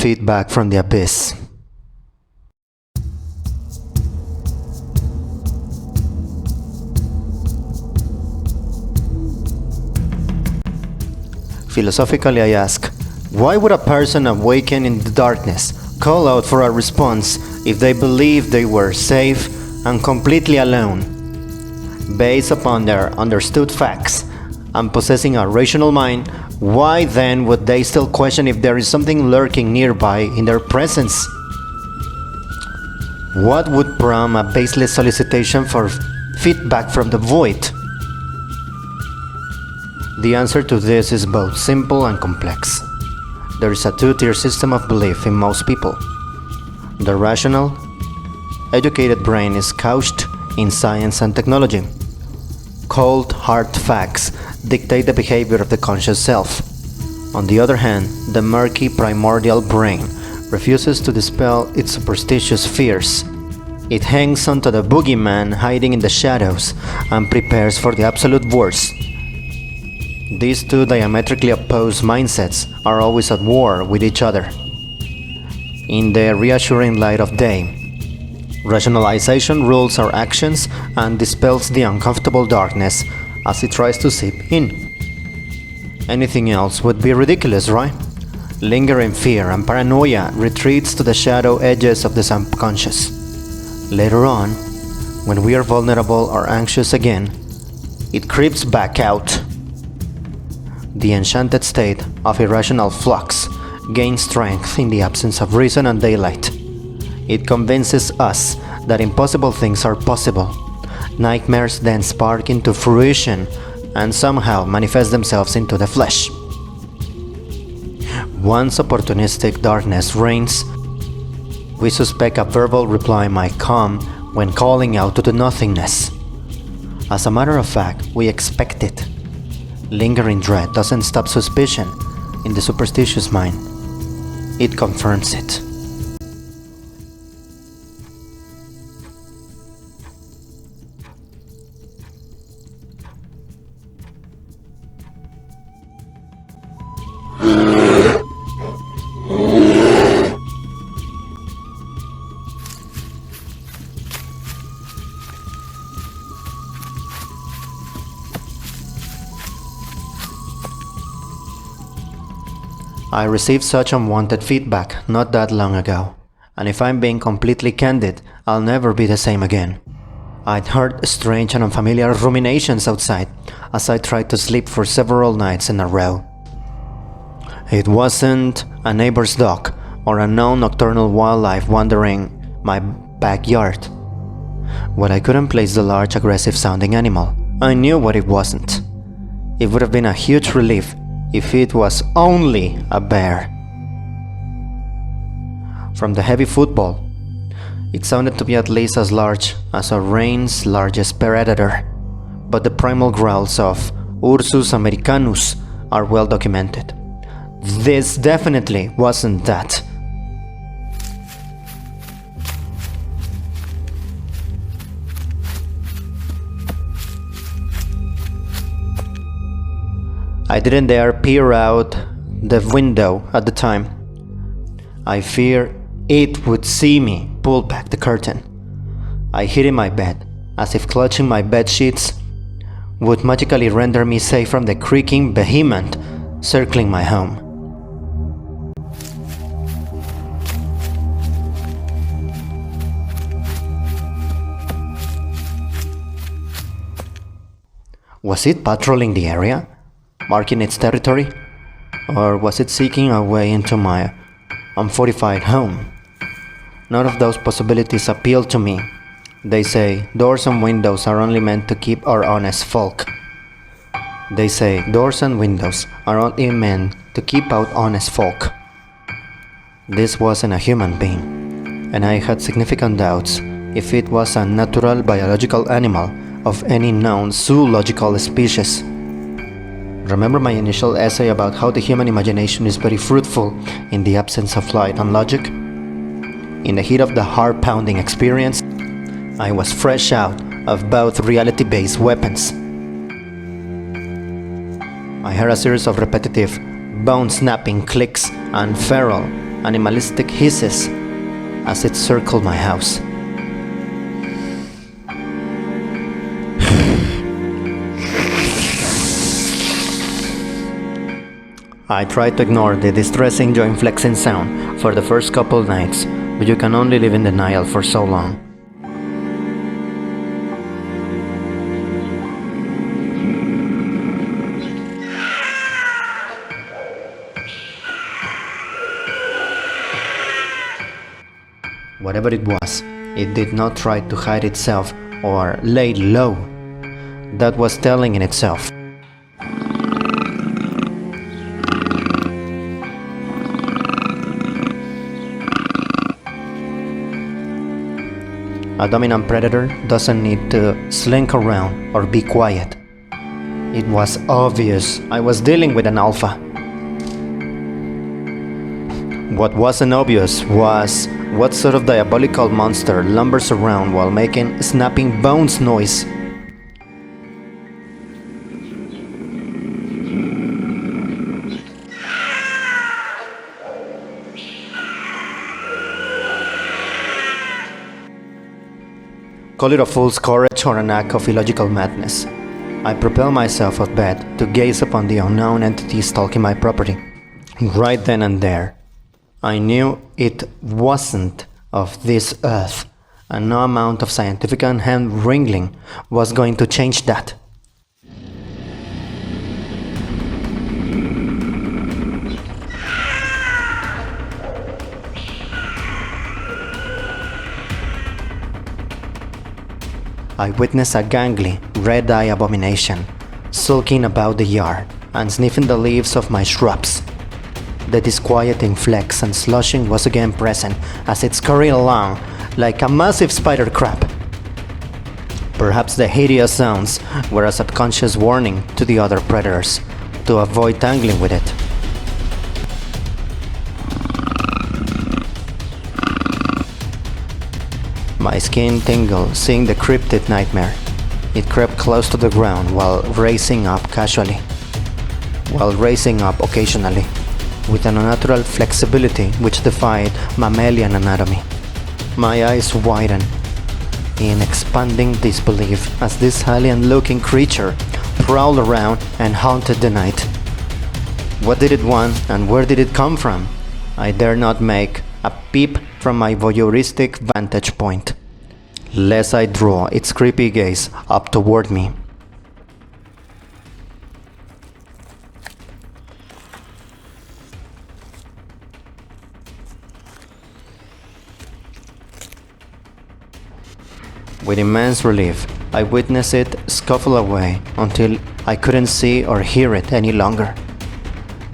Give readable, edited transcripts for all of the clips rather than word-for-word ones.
Feedback from the abyss. Philosophically, I ask, why would a person awaken in the darkness call out for a response if they believed they were safe and completely alone? Based upon their understood facts and possessing a rational mind, why then would they still question if there is something lurking nearby in their presence? What would prompt a baseless solicitation for feedback from the void? The answer to this is both simple and complex. There is a two-tier system of belief in most people. The rational, educated brain is couched in science and technology. Cold, hard facts dictate the behavior of the conscious self. On the other hand, the murky primordial brain refuses to dispel its superstitious fears. It hangs onto the boogeyman hiding in the shadows and prepares for the absolute worst. These two diametrically opposed mindsets are always at war with each other. In the reassuring light of day, rationalization rules our actions and dispels the uncomfortable darkness as it tries to seep in. Anything else would be ridiculous, right? Lingering fear and paranoia retreats to the shadow edges of the subconscious. Later on, when we are vulnerable or anxious again, it creeps back out. The enchanted state of irrational flux gains strength in the absence of reason and daylight. It convinces us that impossible things are possible. Nightmares then spark into fruition and somehow manifest themselves into the flesh. Once opportunistic darkness reigns, we suspect a verbal reply might come when calling out to the nothingness. As a matter of fact, we expect it. Lingering dread doesn't stop suspicion in the superstitious mind. It confirms it. I received such unwanted feedback not that long ago, and if I'm being completely candid, I'll never be the same again. I'd heard strange and unfamiliar ruminations outside as I tried to sleep for several nights in a row. It wasn't a neighbor's dog or unknown nocturnal wildlife wandering my backyard. When I couldn't place the large aggressive sounding animal, I knew what it wasn't. It would have been a huge relief if it was only a bear. From the heavy football, it sounded to be at least as large as a rain's largest predator, but the primal growls of Ursus americanus are well documented. This definitely wasn't that. I didn't dare peer out the window at the time. I feared it would see me pull back the curtain. I hid in my bed, as if clutching my bed sheets would magically render me safe from the creaking behemoth circling my home. Was it patrolling the area, marking its territory? Or was it seeking a way into my unfortified home? None of those possibilities appeal to me. They say doors and windows are only meant to keep our honest folk. They say doors and windows are only meant to keep out honest folk. This wasn't a human being, and I had significant doubts if it was a natural biological animal of any known zoological species. Remember my initial essay about how the human imagination is very fruitful in the absence of light and logic? In the heat of the heart-pounding experience, I was fresh out of both reality-based weapons. I heard a series of repetitive, bone-snapping clicks and feral, animalistic hisses as it circled my house. I tried to ignore the distressing joint flexing sound for the first couple nights, but you can only live in denial for so long. Whatever it was, it did not try to hide itself or lay low. That was telling in itself. A dominant predator doesn't need to slink around or be quiet. It was obvious I was dealing with an alpha. What wasn't obvious was what sort of diabolical monster lumbers around while making snapping bones noise. Call it a fool's courage or an act of illogical madness. I propelled myself out of bed to gaze upon the unknown entity stalking my property. Right then and there, I knew it wasn't of this earth, and no amount of scientific hand-wringing was going to change that. I witnessed a gangly, red-eye abomination, sulking about the yard and sniffing the leaves of my shrubs. The disquieting flecks and slushing was again present as it scurried along like a massive spider crab. Perhaps the hideous sounds were a subconscious warning to the other predators to avoid tangling with it. My skin tingled seeing the cryptid nightmare. It crept close to the ground while raising up occasionally, with an unnatural flexibility which defied mammalian anatomy. My eyes widened in expanding disbelief as this alien-looking creature prowled around and haunted the night. What did it want and where did it come from? I dare not make a peep from my voyeuristic vantage point, lest I draw its creepy gaze up toward me. With immense relief, I witnessed it scuffle away until I couldn't see or hear it any longer.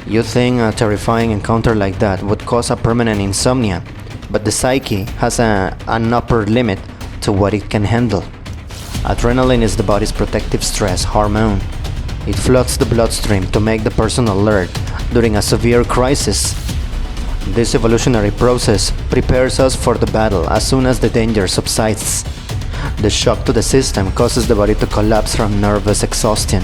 You'd think a terrifying encounter like that would cause a permanent insomnia, but the psyche has an upper limit to what it can handle. Adrenaline is the body's protective stress hormone. It floods the bloodstream to make the person alert during a severe crisis. This evolutionary process prepares us for the battle as soon as the danger subsides. The shock to the system causes the body to collapse from nervous exhaustion.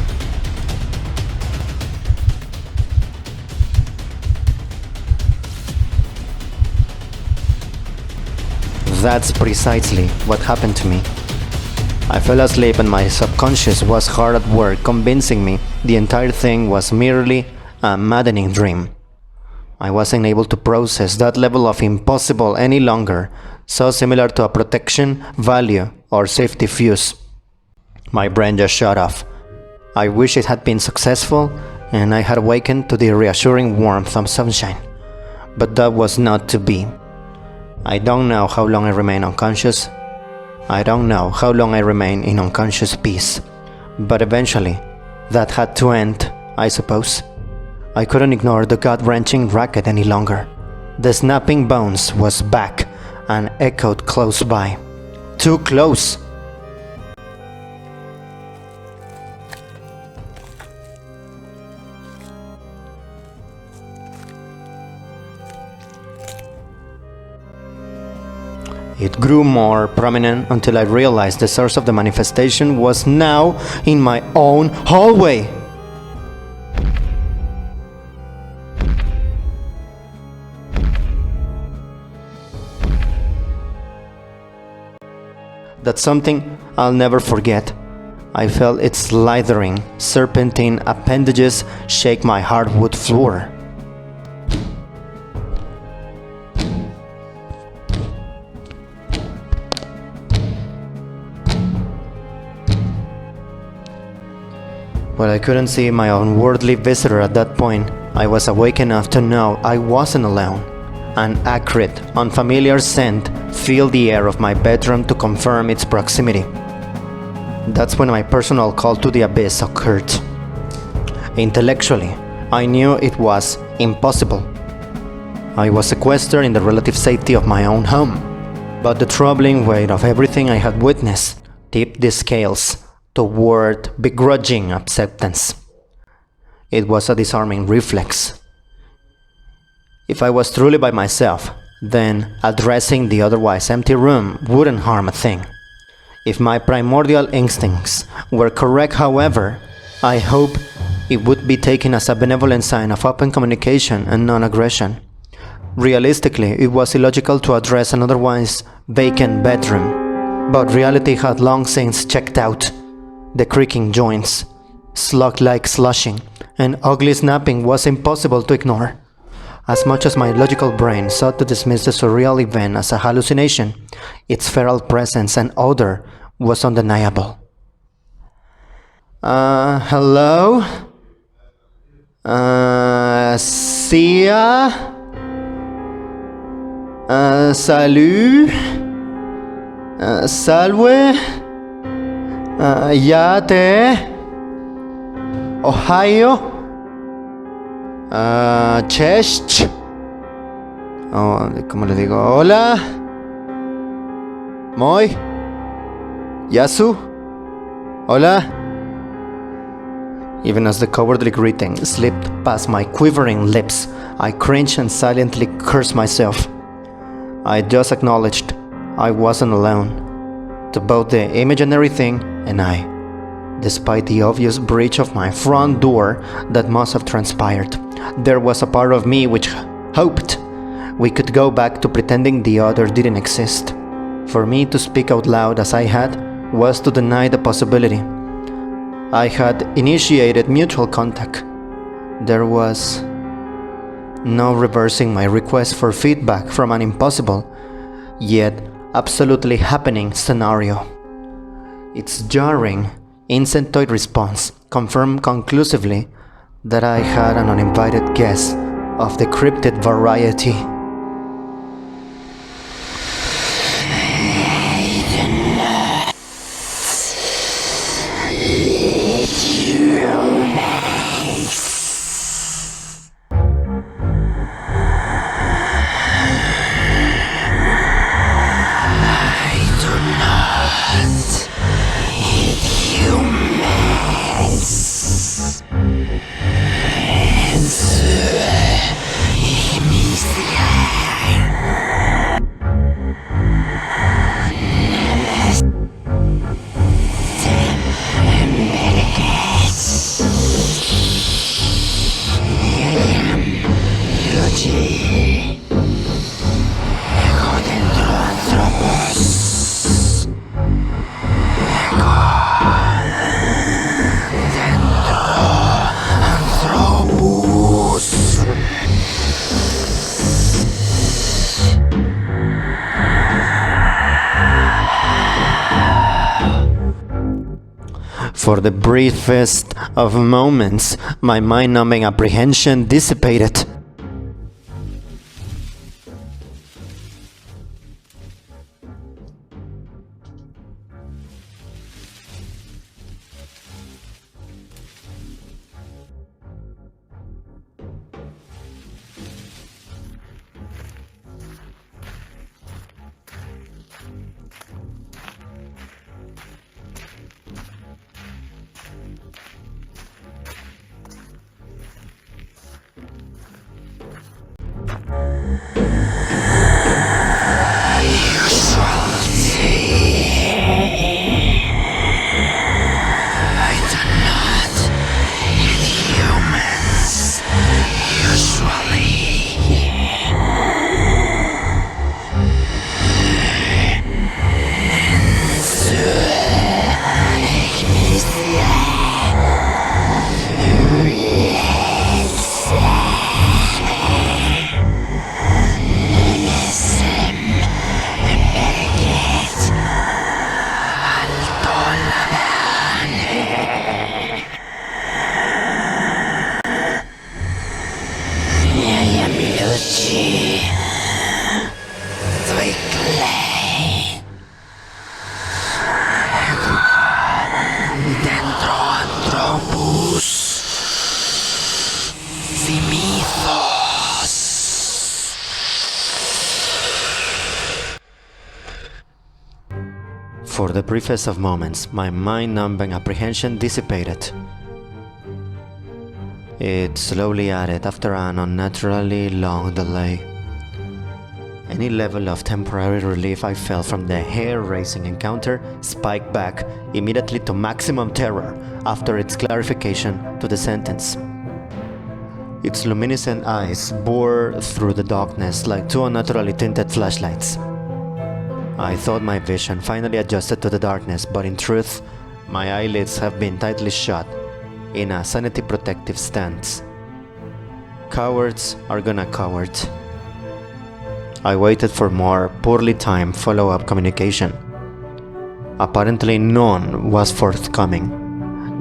That's precisely what happened to me. I fell asleep and my subconscious was hard at work convincing me the entire thing was merely a maddening dream. I wasn't able to process that level of impossible any longer, so similar to a protection value or safety fuse. My brain just shut off. I wish it had been successful and I had awakened to the reassuring warmth of sunshine, but that was not to be. I don't know how long I remain unconscious. I don't know how long I remain in unconscious peace, but eventually that had to end, I suppose. I couldn't ignore the gut-wrenching racket any longer. The snapping bones was back and echoed close by. Too close! It grew more prominent until I realized the source of the manifestation was now in my own hallway. That's something I'll never forget. I felt its slithering, serpentine appendages shake my hardwood floor. While I couldn't see my unworldly visitor at that point, I was awake enough to know I wasn't alone. An acrid, unfamiliar scent filled the air of my bedroom to confirm its proximity. That's when my personal call to the abyss occurred. Intellectually, I knew it was impossible. I was sequestered in the relative safety of my own home, but the troubling weight of everything I had witnessed tipped the scales toward begrudging acceptance. It was a disarming reflex. If I was truly by myself, then addressing the otherwise empty room wouldn't harm a thing. If my primordial instincts were correct, however, I hope it would be taken as a benevolent sign of open communication and non-aggression. Realistically, it was illogical to address an otherwise vacant bedroom, but reality had long since checked out. The creaking joints, slug-like slushing, and ugly snapping was impossible to ignore. As much as my logical brain sought to dismiss the surreal event as a hallucination, its feral presence and odor was undeniable. Hello? Sia? Salut? Salve? Yate, Ohio, Cześć, ¿cómo le digo? Hola, Moi, Yasu, hola. Even as the cowardly greeting slipped past my quivering lips, I cringed and silently cursed myself. I just acknowledged I wasn't alone. To both the imaginary thing and I, despite the obvious breach of my front door that must have transpired, there was a part of me which hoped we could go back to pretending the other didn't exist. For me to speak out loud as I had was to deny the possibility. I had initiated mutual contact. There was no reversing my request for feedback from an impossible, yet absolutely happening scenario. Its jarring, insectoid response confirmed conclusively that I had an uninvited guest of the cryptid variety. For the briefest of moments, my mind-numbing apprehension dissipated. For the briefest of moments, my mind-numbing apprehension dissipated. It slowly added after an unnaturally long delay. Any level of temporary relief I felt from the hair-raising encounter spiked back immediately to maximum terror after its clarification to the sentence. Its luminescent eyes bore through the darkness like two unnaturally tinted flashlights. I thought my vision finally adjusted to the darkness, but in truth, my eyelids have been tightly shut in a sanity protective stance. Cowards are gonna coward. I waited for more poorly timed follow-up communication. Apparently none was forthcoming.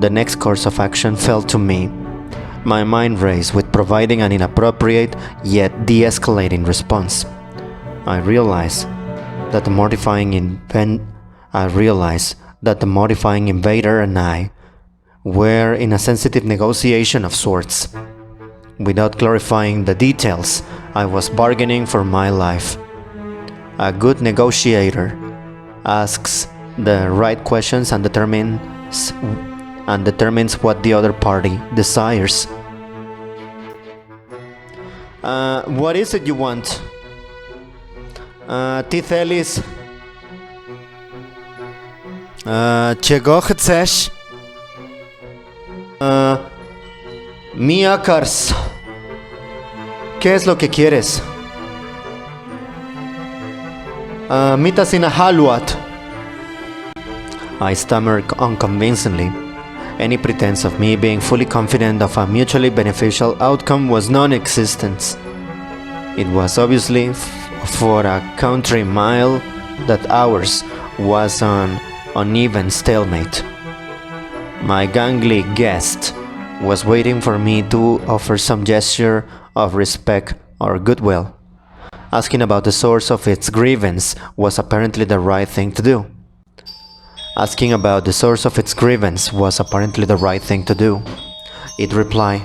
The next course of action fell to me. My mind raced with providing an inappropriate yet de-escalating response. I realized that the mortifying invader and I were in a sensitive negotiation of sorts. Without clarifying the details, I was bargaining for my life. A good negotiator asks the right questions and determines what the other party desires. What is it you want? Ty θέλεις? Czego chcesz? Mia Cars. ¿Qué es lo que quieres? Mitas in a halwat. I stammered unconvincingly. Any pretense of me being fully confident of a mutually beneficial outcome was non-existent. It was obviously for a country mile that ours was an uneven stalemate. My gangly guest was waiting for me to offer some gesture of respect or goodwill. Asking about the source of its grievance was apparently the right thing to do. It replied,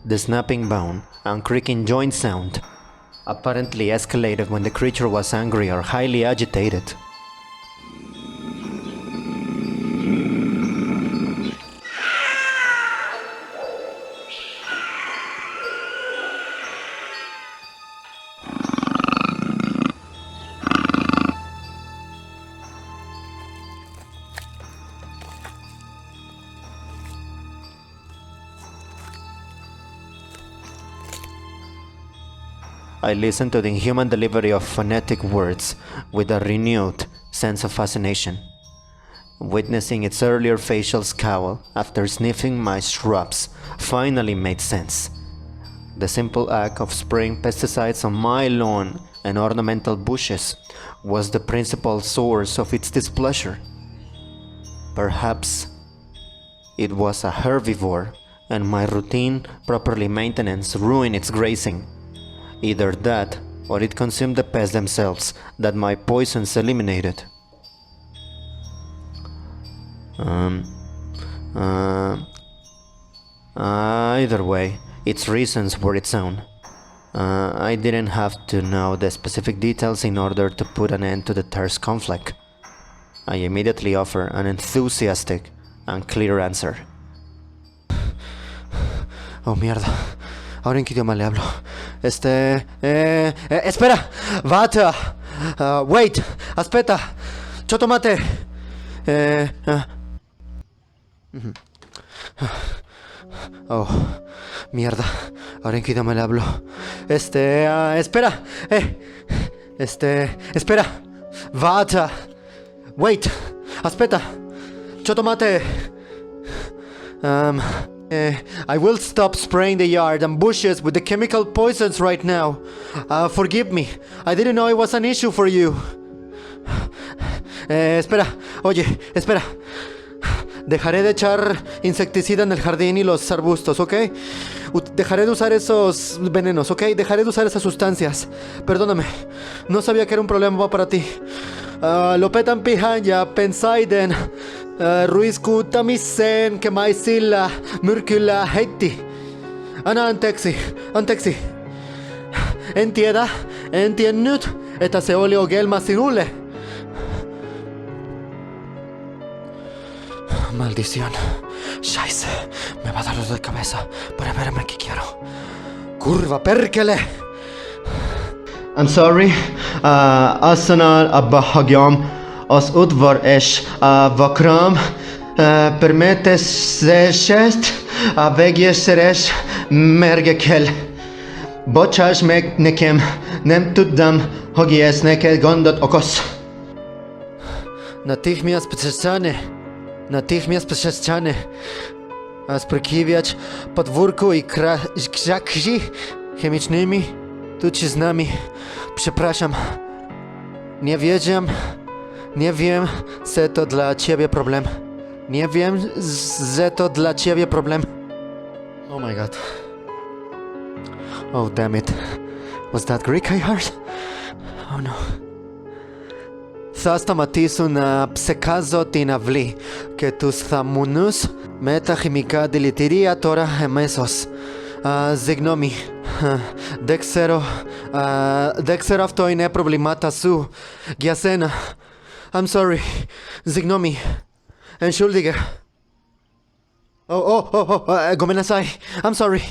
The snapping bone and creaking joint sound apparently escalated when the creature was angry or highly agitated. I listened to the inhuman delivery of phonetic words with a renewed sense of fascination. Witnessing its earlier facial scowl after sniffing my shrubs finally made sense. The simple act of spraying pesticides on my lawn and ornamental bushes was the principal source of its displeasure. Perhaps it was a herbivore, and my routine, properly maintenance, ruined its grazing. Either that, or it consumed the pests themselves that my poisons eliminated. Um, uh, Either way, its reasons were its own. I didn't have to know the specific details in order to put an end to the terse conflict. I immediately offer an enthusiastic and clear answer. Oh, mierda. Ahora en qué idioma le hablo. Espera. Vata. Wait. Aspetta. Chotomate. Oh, mierda. Ahora en qué idioma le hablo. Espera. Espera. Vata. Wait. Aspetta. Chotomate. I will stop spraying the yard and bushes with the chemical poisons right now. Forgive me. I didn't know it was an issue for you. Espera. Oye, espera. Dejaré de echar insecticida en el jardín y los arbustos, ¿ok? Dejaré de usar esos venenos, ¿ok? Dejaré de usar esas sustancias. Perdóname. No sabía que era un problema para ti. Lopetan pihanya, pensaiden, ruisku tamisen, kemaisilla, myrkyllä heitti. Ana anteeksi. En tiennyt, että se oli ongelma sinulle. Maldición. Scheiße. Me va a dar dolor de cabeza para verme que quiero. Kurva perkele. I'm sorry. Azonnal abba hagyom az udvar és vakram permetesest a végésszeres mergekel. Bocsáss meg nekem, nem tudtam, hogy ez neked gondot okoz. Natychmiast przestrzane. Sprykiwiać podwórku i krzaki chemicznymi tuż z nami. Przepraszam. Nie wiem, że to dla ciebie problem. Oh my god. Oh damn it. Was that Greek I heard? Oh no. Θα σταματήσω να ψεκάζω την αυλή και τους θαμούνους με τα χημικά δηλητηρία τώρα εμέσως. Συγγνώμη. Δεν ξέρω αυτό είναι προβλήματα σου για σένα. I'm sorry. Συγγνώμη. Entschuldige. Gomenasai. I'm sorry.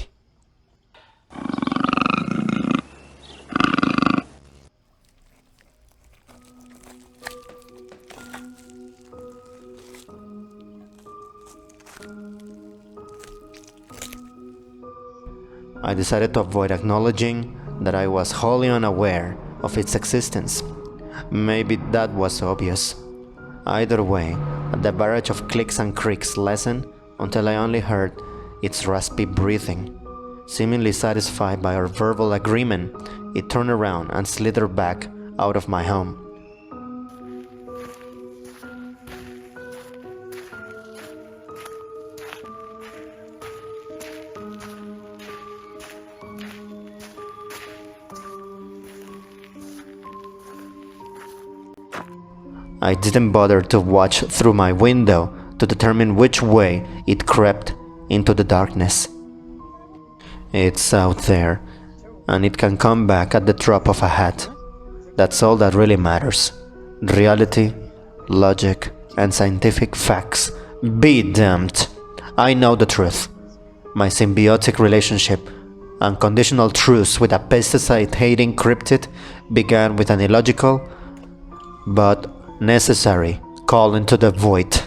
I decided to avoid acknowledging that I was wholly unaware of its existence. Maybe that was obvious. Either way, the barrage of clicks and creaks lessened until I only heard its raspy breathing. Seemingly satisfied by our verbal agreement, it turned around and slithered back out of my home. I didn't bother to watch through my window to determine which way it crept into the darkness. It's out there, and it can come back at the drop of a hat. That's all that really matters. Reality, logic, and scientific facts. Be damned. I know the truth. My symbiotic relationship, unconditional truce with a pesticide-hating cryptid began with an illogical but necessary call into the void.